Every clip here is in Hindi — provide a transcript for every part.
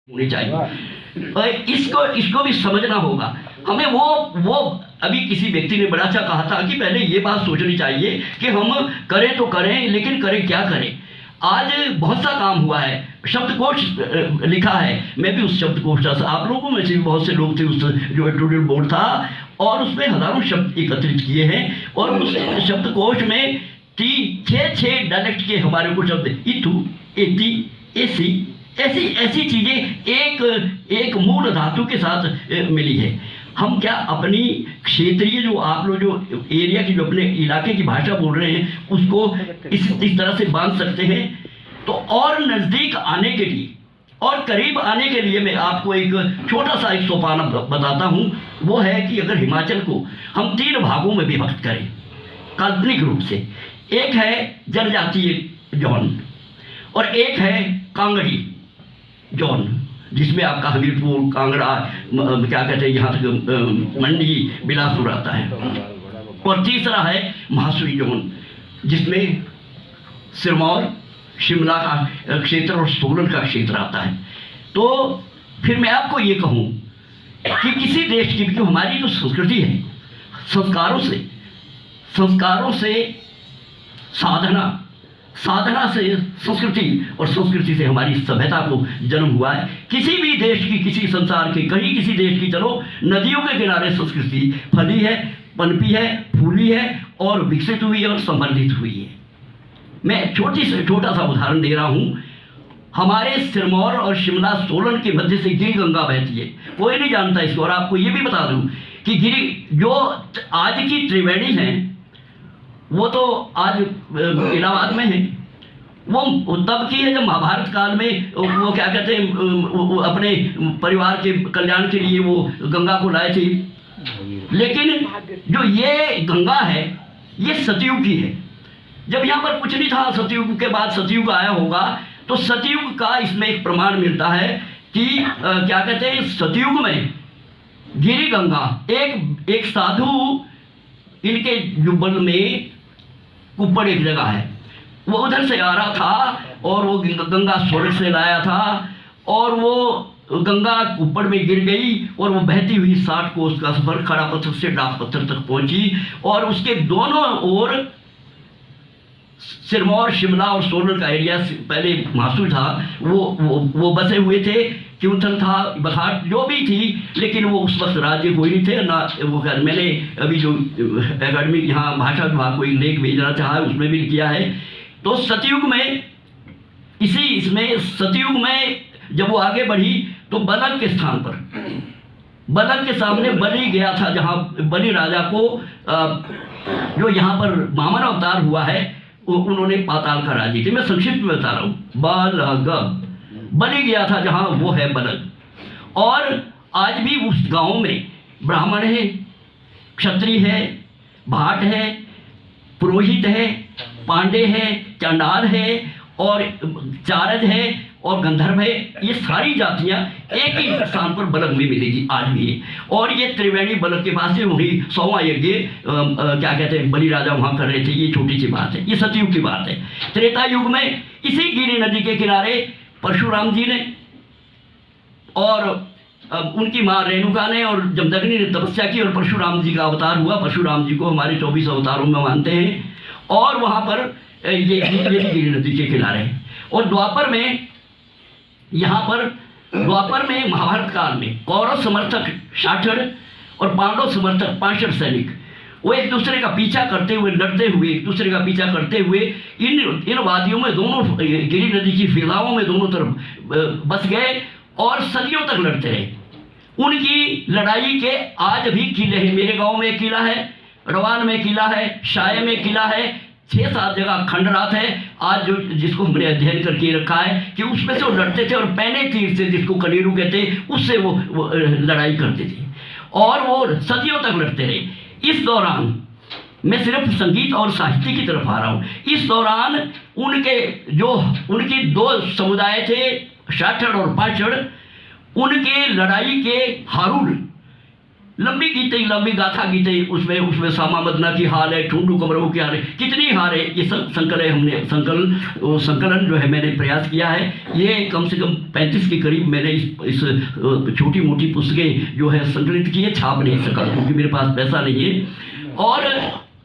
होनी चाहिए। और इसको इसको भी समझना होगा हमें। वो अभी किसी व्यक्ति ने बड़ा अच्छा कहा था कि पहले ये बात सोचनी चाहिए कि हम करें तो करें, लेकिन करें क्या करें। आज बहुत सा काम हुआ है, शब्दकोश लिखा है, मैं भी उस शब्दकोश था, आप लोगों में से भी बहुत से लोग थे उस जो एडिटोरियल बोर्ड था, और उसमें हजारों शब्द एकत्रित किए हैं, और उस शब्दकोश में 6 डायलेक्ट के हमारे को शब्द इतु, एति, ऐसी ऐसी चीजें एक मूल धातु के साथ मिली है। हम क्या अपनी क्षेत्रीय जो आप लोग जो एरिया की जो अपने इलाके की भाषा बोल रहे हैं उसको इस तरह से बांध सकते हैं? तो और नज़दीक आने के लिए और करीब आने के लिए मैं आपको एक छोटा सा एक सोपान बताता हूँ। वो है कि अगर हिमाचल को हम 3 भागों में विभक्त करें काल्पनिक रूप से, एक है जनजातीय जोन और एक है कांगड़ी जोन, जिसमें आपका हमीरपुर, कांगड़ा, क्या कहते हैं यहाँ तक मंडी, बिलासपुर आता है, और तीसरा है महासुरी जोन, जिसमें सिरमौर, शिमला का क्षेत्र और सोलन का क्षेत्र आता है। तो फिर मैं आपको ये कहूँ कि किसी देश की जो हमारी जो संस्कृति है, संस्कारों से साधना से संस्कृति और संस्कृति से हमारी सभ्यता को जन्म हुआ है। किसी भी देश की, किसी संसार के कहीं किसी देश की चलो, नदियों के किनारे संस्कृति फली है, पनपी है, फूली है और विकसित हुई है और संवर्धित हुई है। मैं छोटा सा उदाहरण दे रहा हूँ। हमारे सिरमौर और शिमला सोलन के मध्य से गिरी गंगा बहती है, कोई नहीं जानता इसको। और आपको ये भी बता दूँ कि गिरी जो आज की त्रिवेणी है वो तो आज इलाहाबाद में है। वो तब की है जब महाभारत काल में वो क्या कहते हैं अपने परिवार के कल्याण के लिए वो गंगा को लाए थे। लेकिन जो ये गंगा है ये सतयुग की है। जब यहाँ पर कुछ नहीं था, सतयुग के बाद सतयुग आया होगा, तो सतयुग का इसमें एक प्रमाण मिलता है कि क्या कहते हैं सतयुग में गिरी गंगा एक साधु, इनके जुब्बल में कुप्पड़ एक जगह है, वो उधर से आ रहा था और वो गंगा स्वर्ग से लाया था, और वो गंगा कुप्पड़ में गिर गई और वो बहती हुई 60 कोस का सफर खड़ा पत्थर से डाक पत्थर तक पहुंची। और उसके दोनों ओर सिरमौर, शिमला और सोलन का एरिया, पहले महासुल था, वो बसे हुए थे। क्यूंथल था, बघाट जो भी थी, लेकिन वो उस वक्त राज्य कोई नहीं थे ना। वो मैंने अभी जो एकेडमी यहाँ भाषा विभाग को एक लेख भेजना चाहा है उसमें भी किया है। तो सतयुग में इसमें सतयुग में जब वो आगे बढ़ी तो बलग के स्थान पर, बलग के सामने बलि गया था, जहाँ बलि राजा को जो यहाँ पर वामन अवतार हुआ है उन्होंने पाताल का राजी थे। मैं संक्षिप्त में बता रहा हूँ। बलग बलि गया था जहाँ वो है बलग। और आज भी उस गांव में ब्राह्मण है, क्षत्रिय है, भाट है, पुरोहित है, पांडे है, चांडाल है और चारज है और गंधर्व है। ये सारी जातियां एक ही स्थान पर बलग में मिलेगी आज भी है। और ये त्रिवेणी बलग के पास से वही 100वां यज्ञ क्या कहते हैं बलि राजा वहां कर रहे थे। ये छोटी सी बात है, ये सतयुग की बात है। त्रेता युग में इसी गिरि नदी के किनारे परशुराम जी ने और उनकी माँ रेणुका ने और जमदग्नि ने तपस्या की और परशुराम जी का अवतार हुआ। परशुराम जी को हमारे 24 अवतारों में मानते हैं। और वहाँ पर ये गिरि नदी के किनारे है। और द्वापर में, यहाँ पर द्वापर में महाभारत काल में कौरव समर्थक 66 और पांडव समर्थक 65 सैनिक वो एक दूसरे का पीछा करते हुए, लड़ते हुए, एक दूसरे का पीछा करते हुए इन वादियों में, दोनों गिरि नदी की फिजाओं में दोनों तरफ बस गए और सदियों तक लड़ते रहे। उनकी लड़ाई के आज भी किले हैं। मेरे गांव में एक किला है, रवान में किला है, शाये में किला है, 6-7 जगह खंडरात है आज जो जिसको हमने अध्ययन करके रखा है कि उसमें से वो लड़ते थे और पैने तीर से, जिसको कनेरू कहते, उससे वो लड़ाई करते थे और वो सदियों तक लड़ते रहे। इस दौरान मैं सिर्फ संगीत और साहित्य की तरफ आ रहा हूँ। इस दौरान उनके 2 समुदाय थे, 66 और 65, उनके लड़ाई के हारुल लंबी गाथा गीतें उसमें सामा मदना की हाल है, ठुंडू कमरों की हाल है, कितनी हाल है। ये संकलन जो है मैंने प्रयास किया है। ये कम से कम 35 के करीब मैंने इस छोटी मोटी पुस्तकें जो है संकलित की है, छाप नहीं सका क्योंकि मेरे पास पैसा नहीं है। और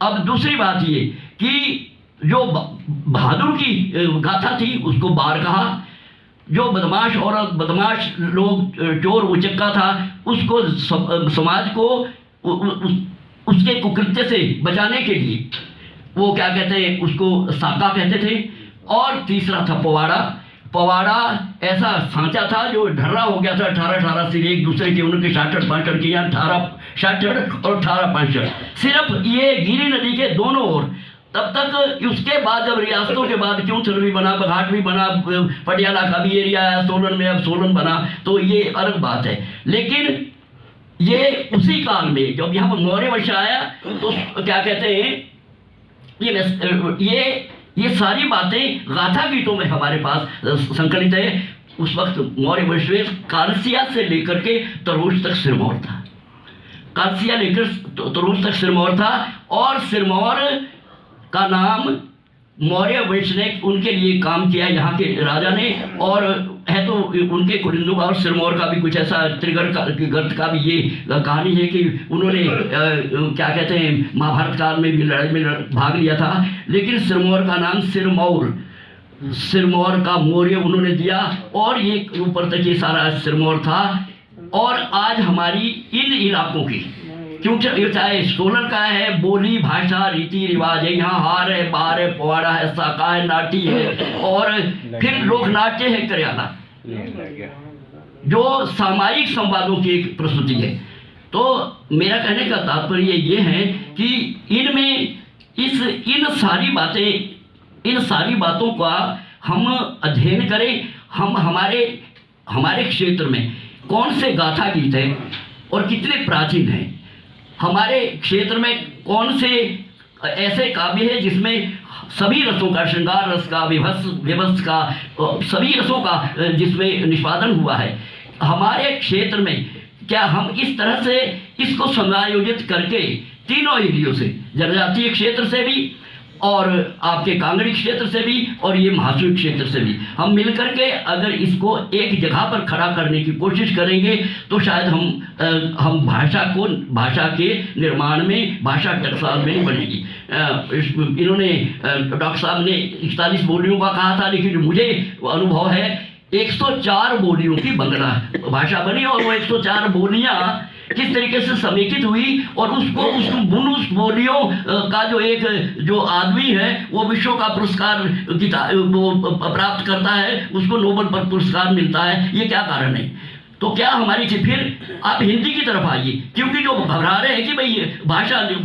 अब दूसरी बात ये कि जो बहादुर की गाथा थी उसको बार कहा, जो बदमाश औरत, बदमाश लोग, चोर उचक्का था, उसको समाज को उसके कुकृत्य से बचाने के लिए वो क्या कहते हैं, उसको साका कहते थे। और तीसरा था पवाड़ा। पवाड़ा ऐसा सांचा था जो ढर्रा हो गया था, 18 सिर एक दूसरे के, उनके 66-65 के, यहाँ 18-66 और 18-65 सिर्फ ये गिरी नदी के दोनों ओर। तब तक उसके बाद जब रियासतों के बाद क्यों भी बना, बघाट भी बना, पटियाला का भी एरिया आया, सोलन में अब सोलन बना, तो ये अलग बात है। लेकिन ये उसी काल में जब यहाँ पर मौर्य वंश आया तो क्या कहते हैं, ये सारी बातें गाथा गीतों में हमारे पास संकलित है। उस वक्त मौर्य वंश में कालसिया से लेकर के तरोज तक सिरमौर था, कालसिया लेकर तरोज तक सिरमौर था। और सिरमौर का नाम मौर्य वंश ने उनके लिए काम किया यहाँ के राजा ने, और है तो उनके कुरिंदों का और सिरमौर का भी कुछ ऐसा गर्त का भी ये कहानी है कि उन्होंने क्या कहते हैं महाभारत काल में भी लड़ाई में भाग लिया था। लेकिन सिरमौर का नाम सिरमौर का मौर्य उन्होंने दिया, और ये ऊपर तक ये सारा सिरमौर था। और आज हमारी इन इलाकों की, क्योंकि चाहे सोलन का है, बोली भाषा रीति रिवाज है, यहाँ हार है, बार है, पवाड़ा है, साका है, नाटी है, और फिर लोक नाट्य है, करियाना, जो सामायिक संवादों की एक प्रस्तुति है। तो मेरा कहने का तात्पर्य ये है कि इनमें इन सारी बातों का हम अध्ययन करें। हम हमारे क्षेत्र में कौन से गाथा गीत हैं और कितने प्राचीन हैं, हमारे क्षेत्र में कौन से ऐसे काव्य है जिसमें सभी रसों का, श्रृंगार रस का, विभत्स का, सभी रसों का जिसमें निष्पादन हुआ है। हमारे क्षेत्र में क्या हम इस तरह से इसको समायोजित करके तीनों एरियो से, जनजातीय क्षेत्र से भी और आपके कांगड़ी क्षेत्र से भी और ये महासुई क्षेत्र से भी, हम मिलकर के अगर इसको एक जगह पर खड़ा करने की कोशिश करेंगे तो शायद हम भाषा के निर्माण में, भाषा टकसाल में नहीं बनेगी। इन्होंने डॉक्टर साहब ने 41 बोलियों का कहा था, लेकिन मुझे अनुभव है 104 बोलियों की बंगला भाषा बनी, और वो 104 बोलियां किस तरीके से समेकित हुई, और उस बोलियों का जो आदमी है वो विश्व का पुरस्कार प्राप्त करता है, उसको नोबेल पुरस्कार मिलता है। ये क्या कारण है? तो क्या हमारी फिर आप हिंदी की तरफ आइए, क्योंकि जो घबरा रहे हैं कि भाई भाषा